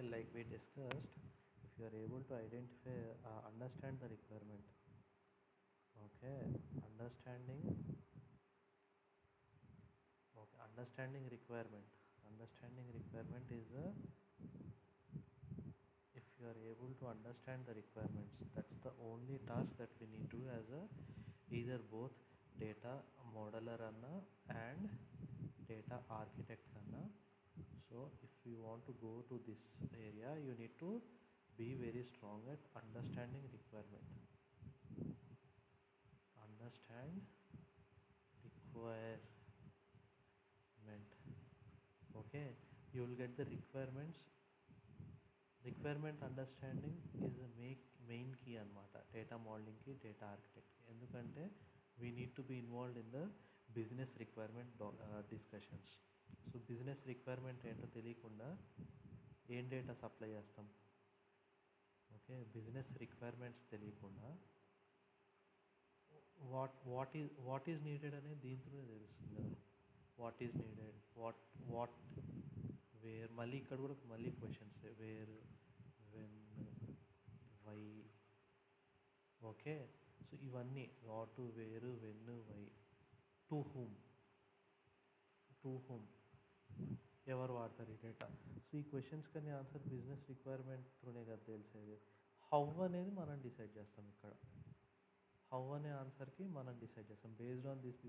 like we discussed, if you are able to identify, understand the requirement. Okay, understanding. Okay, understanding requirement. Understanding requirement is a, if you are able to understand the requirements, that's the only task that we need to do as a either both data modeler anna and data architect anna. So if you want to go to this area, you need to be very strong at understanding requirement. Understand requirement. Okay, you will get the requirements. Requirement understanding is the main key అనమాట data మోడలింగ్కి data ఆర్కిటెక్ట్కి. ఎందుకంటే we need to be involved in the business requirement discussions. So business requirement ఏంటో తెలియకుండా ఏం data supply చేస్తాం? Okay, business requirements తెలియకుండా what is needed అనేది దీంట్లోనే తెలుస్తుంది కదా. What is needed, what where, మళ్ళీ ఇక్కడ కూడా మళ్ళీ questions where, when, why. Okay, so ఇవన్నీ what, where, when, why, to whom, ఎవరు వాడతారు ఈ డేటా. సో ఈ క్వశ్చన్స్ కానీ ఆన్సర్ బిజినెస్ రిక్వైర్మెంట్ త్రూనే కదా తెలిసేది. హౌ అనేది మనం డిసైడ్ చేస్తాం ఇక్కడ. హౌ అనే ఆన్సర్కి మనం డిసైడ్ చేస్తాం. Based on this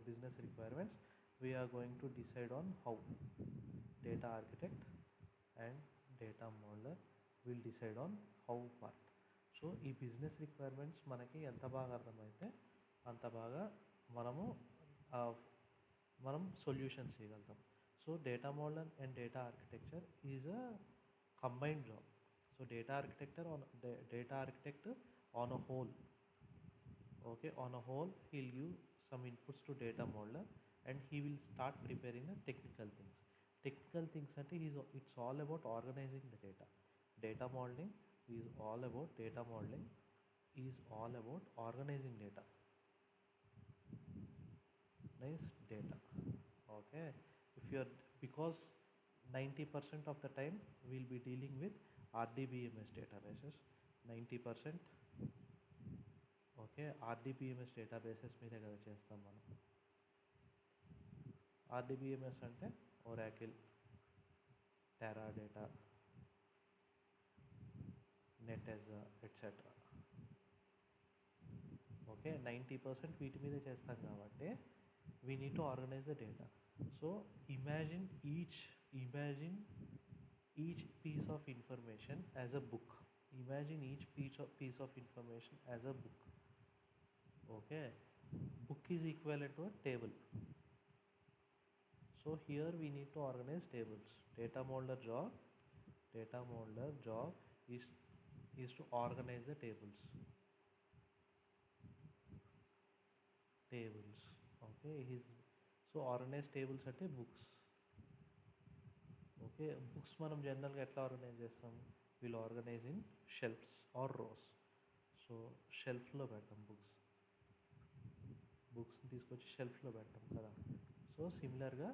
business requirements we're going to decide on how. Data architect and data modeler will decide on how part. So ఈ బిజినెస్ రిక్వైర్మెంట్స్ మనకి ఎంత బాగా అర్థమైతే అంత బాగా మనం సొల్యూషన్స్ చేయగలుగుతాం. So data modeler and data architecture is a combined job. So data architect on a whole. Okay, on a whole he'll give some inputs to data modeler and he will start preparing the technical things. Technical things ante it's all about organizing the data. Data modeling is all about organizing data. Nice data. Okay, if you are, because 90% of the time we'll be dealing with RDBMS databases. 90%. Okay, RDBMS databases మీదే కదా చేస్తాం మనం. RDBMS అంటే Oracle, Teradata, Netezza etcetera. Okay, 90% వీటి మీదే చేస్తాం కాబట్టి we need to organise the data. So imagine each piece of information as a book. Imagine each piece of information as a book. Okay, book is equivalent to a table. So here we need to organize tables. Data modeler job is to organize the tables. Okay, so organize tables అంటే books. Okay, books మనం జనరల్గా ఎట్లా organize చేస్తాం? We'll organize in shelves or rows. So షెల్ఫ్లో పెడతాం బుక్స్ని తీసుకొచ్చి షెల్ఫ్లో పెడతాం కదా. సో సిమిలర్గా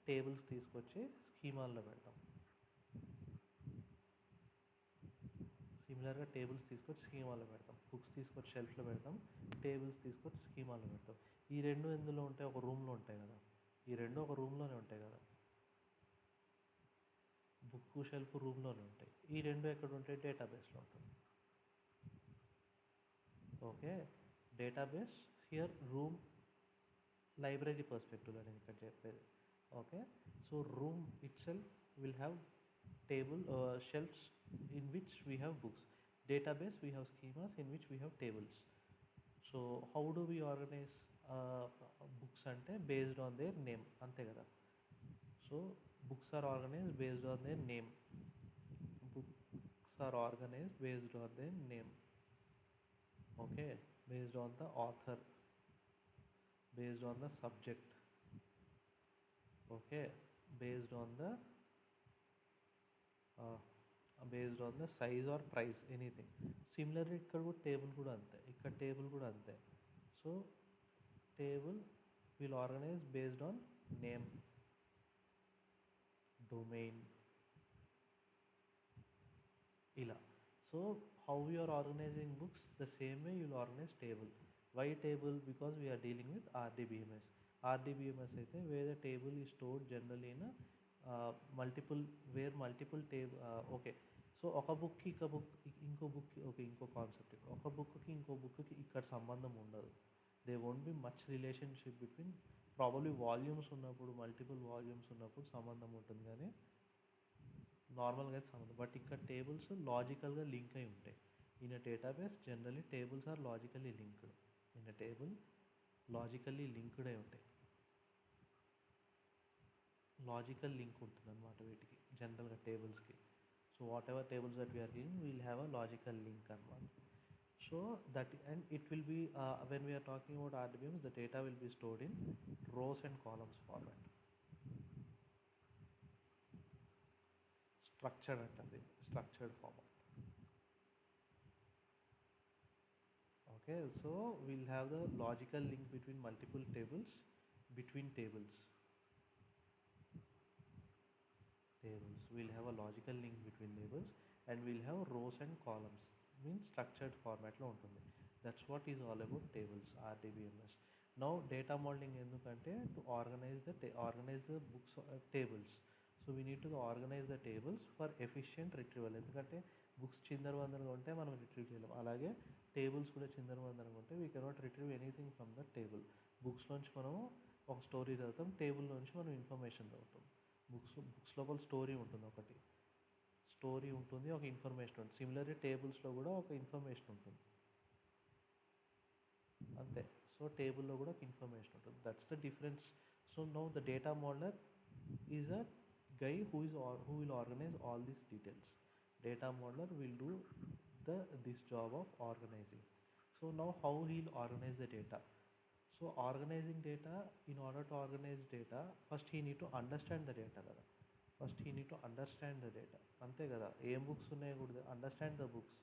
టేబుల్స్ తీసుకొచ్చి స్కీమాల్లో పెడతాం. బుక్స్ తీసుకొచ్చి షెల్ఫ్లో పెడతాం, టేబుల్స్ తీసుకొచ్చి స్కీమాల్లో పెడతాం. ఈ రెండు ఎందులో ఉంటాయి? ఒక రూమ్లో ఉంటాయి కదా. ఈ రెండు ఒక రూమ్లోనే ఉంటాయి కదా. బుక్, షెల్ఫ్ రూమ్లోనే ఉంటాయి. ఈ రెండు ఎక్కడ ఉంటాయి? డేటాబేస్లో ఉంటుంది. Okay, database here room library పర్స్పెక్టివ్లో నేను ఇక్కడ చెప్పేది. Okay, so room itself will have table shelves in which we have books. Database we have schemas in which we have tables. So how do we organize books ante based on their name ante kada. So books are organized based on their name. Okay, based on the author, based on the subject. Okay, based on the size or price, anything. Similarly ఇక్కడ కూడా table కూడా అంతే. So table will organize based on name, domain, ఇలా. So how you are organizing books, the same way you'll organize table. Why table? Because we are dealing with RDBMS. RDBMS అయితే where the table is stored generally in a multiple, where multiple table, okay. So ఒక బుక్కి ఇంకో బుక్కి, okay, ఇంకో concept, ఒక బుక్కి ఇంకో బుక్కి ఇక్కడ సంబంధం ఉండదు. They won't be much relationship between, probably volumes ఉన్నప్పుడు, మల్టిపుల్ వాల్యూమ్స్ ఉన్నప్పుడు సంబంధం ఉంటుంది, కానీ నార్మల్గా అయితే సంబంధం. బట్ ఇక్కడ టేబుల్స్ లాజికల్గా లింక్ అయి ఉంటాయి. In a database generally tables are logically linked. In a table logically linked అయి ఉంటాయి. లాజికల్ లింక్ ఉంటుంది అనమాట వీటికి జనరల్గా టేబుల్స్కి. So whatever tables that we're using will have a logical link అనమాట. So that, and it will be when we are talking about RDBMS, the data will be stored in rows and columns format. Structured antadi, structured format. Okay, so we'll have the logical link between multiple tables, between tables. We'll have a logical link between tables, and we'll have rows and columns, means structured format lo untundi. That's what is all about tables, RDBMS. Now data modeling endukante to organize the books, tables. So we need to organize the tables for efficient retrieval. ఎందుకంటే books చిందరవందరగా ఉంటే మనం retrieve చేయలేం. అలాగే tables కూడా చిందరవందరగా ఉంటే we cannot retrieve anything from the table. Books నుంచి మనం ఒక స్టోరీ చదువుతాం, టేబుల్ నుంచి మనం ఇన్ఫర్మేషన్ చదువుతాం. బుక్స్ లోపల స్టోరీ ఉంటుంది, ఒకటి స్టోరీ ఉంటుంది, ఒక ఇన్ఫర్మేషన్ ఉంటుంది. సిమిలర్లీ టేబుల్స్లో కూడా ఒక ఇన్ఫర్మేషన్ ఉంటుంది, అంతే. సో టేబుల్లో కూడా ఒక ఇన్ఫర్మేషన్ ఉంటుంది. That's the difference. So now the data modular is a guy who will organize all these details. Data modeler will do this job of organizing. So now how he'll organize the data? So organizing data, in order to organize data, first he need to understand the data కదా. First he need to understand the data, అంతే కదా. ఏం books ఉన్నాయో కూడా understand the books.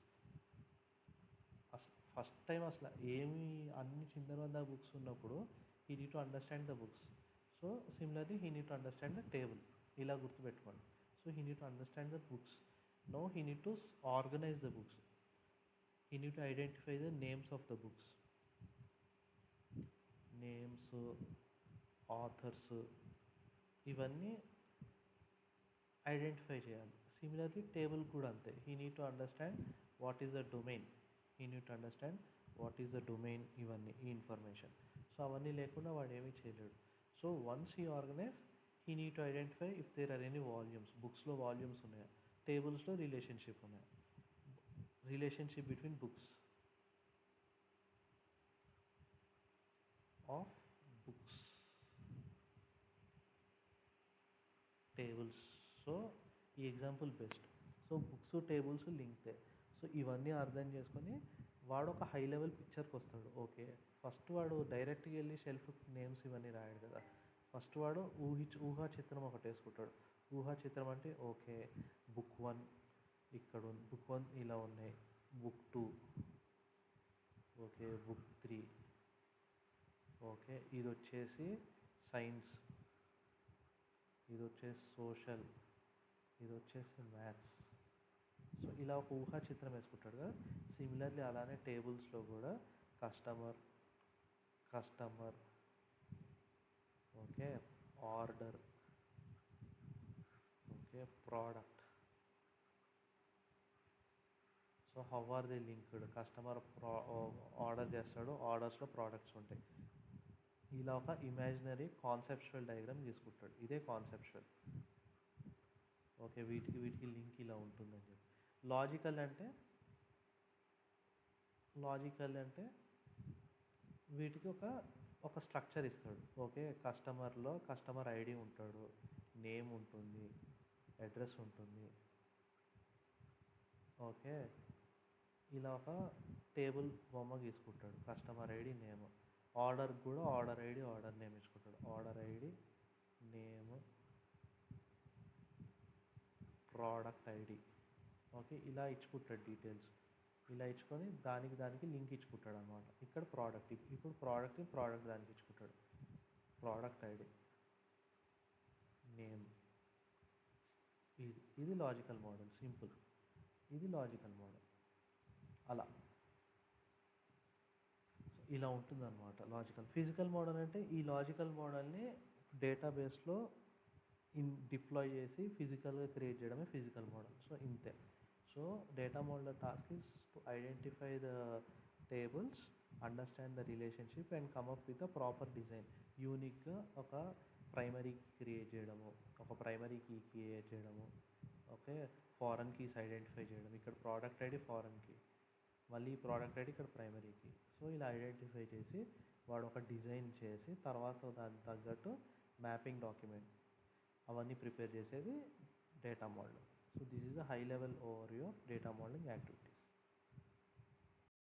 First time అసలు ఏమి అన్ని చిందరవంద books ఉన్నప్పుడు he need to understand the books. So similarly he need to understand the table. ఇలా గుర్తుపెట్టుకోండి. So he need to understand the books. Now he need to organize the books. He need to identify the names of the books, names, authors, ఇవన్నీ identify చేయాలి. Similarly table కూడా అంతే. He need to understand what is the domain. ఇవన్నీ ఈ information. So అవన్నీ లేకుండా వాడు ఏమీ చేయలేడు. So once he organize, he need to identify if there are any volumes. బుక్స్లో వాల్యూమ్స్ ఉన్నాయా, టేబుల్స్లో రిలేషన్షిప్ ఉన్నాయా, relationship between books of books, tables. So ఈ example best. So books tables లింక్తే. సో ఇవన్నీ అర్థం చేసుకొని వాడు ఒక హై లెవెల్ పిక్చర్కి వస్తాడు. ఓకే, ఫస్ట్ వాడు డైరెక్ట్గా వెళ్ళి షెల్ఫ్ నేమ్స్ ఇవన్నీ రాయడు కదా. ఫస్ట్ వాడు ఊహా చిత్రం ఒకటి వేసుకుంటాడు. ఊహా చిత్రం అంటే ఓకే, బుక్ 1 ఇక్కడ ఉంది, బుక్ 1 ఇలా ఉన్నాయి, బుక్ 2 ఓకే, బుక్ 3 ఓకే, ఇది వచ్చేసి సైన్స్, ఇది వచ్చేసి సోషల్, ఇది వచ్చేసి మ్యాథ్స్. సో ఇలా ఒక ఊహా చిత్రం వేసుకుంటాడు కదా. సిమిలర్లీ అలానే టేబుల్స్లో కూడా customer, okay, order, okay, product. So how are they linked? Customer order చేస్తాడు, ఆర్డర్స్లో ప్రోడక్ట్స్ ఉంటాయి. ఇలా ఒక ఇమాజినరీ కాన్సెప్చువల్ డయాగ్రామ్ తీసుకుంటాడు. ఇదే కాన్సెప్చువల్. ఓకే, వీటికి లింక్ ఇలా ఉంటుందని చెప్పి. లాజికల్ అంటే వీటికి ఒక స్ట్రక్చర్ ఇస్తాడు. ఓకే, కస్టమర్ ఐడి ఉంటాడు, నేమ్ ఉంటుంది, అడ్రస్ ఉంటుంది. ఓకే, ఇలా ఒక టేబుల్ బొమ్మ తీసుకుంటాడు, కస్టమర్ ఐడి, నేమ్. ఆర్డర్ కూడా ఆర్డర్ ఐడి, ఆర్డర్ నేమ్ ఇచ్చుకుంటాడు. Order ID, name, product ID. Okay, ఇలా ఇచ్చుకుంటాడు డీటెయిల్స్. ఇలా ఇచ్చుకొని దానికి లింక్ ఇచ్చుకుంటాడు అనమాట. ఇక్కడ ప్రోడక్ట్, ఇప్పుడు ప్రోడక్ట్ దానికి ఇచ్చుకుంటాడు. Product ID, name. ఇది లాజికల్ మోడల్, సింపుల్. ఇది లాజికల్ మోడల్. అలా ఇలా ఉంటుందన్నమాట లాజికల్. ఫిజికల్ మోడల్ అంటే ఈ లాజికల్ మోడల్ని డేటాబేస్లో డిప్లాయ్ చేసి ఫిజికల్గా క్రియేట్ చేయడమే ఫిజికల్ మోడల్. సో ఇంతే. So data model task is to identify the tables, understand the relationship and come up with a proper design. యూనిక్గా ఒక ప్రైమరీ క్రియేట్ చేయడము, ఒక ప్రైమరీ కీ క్రియేట్ చేయడము, ఓకే, ఫారెన్ కీస్ ఐడెంటిఫై చేయడం. ఇక్కడ product ID foreign key, మళ్ళీ product ID ఇక్కడ primary key. So ఇలా ఐడెంటిఫై చేసి వాడు ఒక డిజైన్ చేసి తర్వాత దానికి తగ్గట్టు మ్యాపింగ్ డాక్యుమెంట్ అవన్నీ ప్రిపేర్ చేసేది data model. So this is the high level over view of data modelling activity.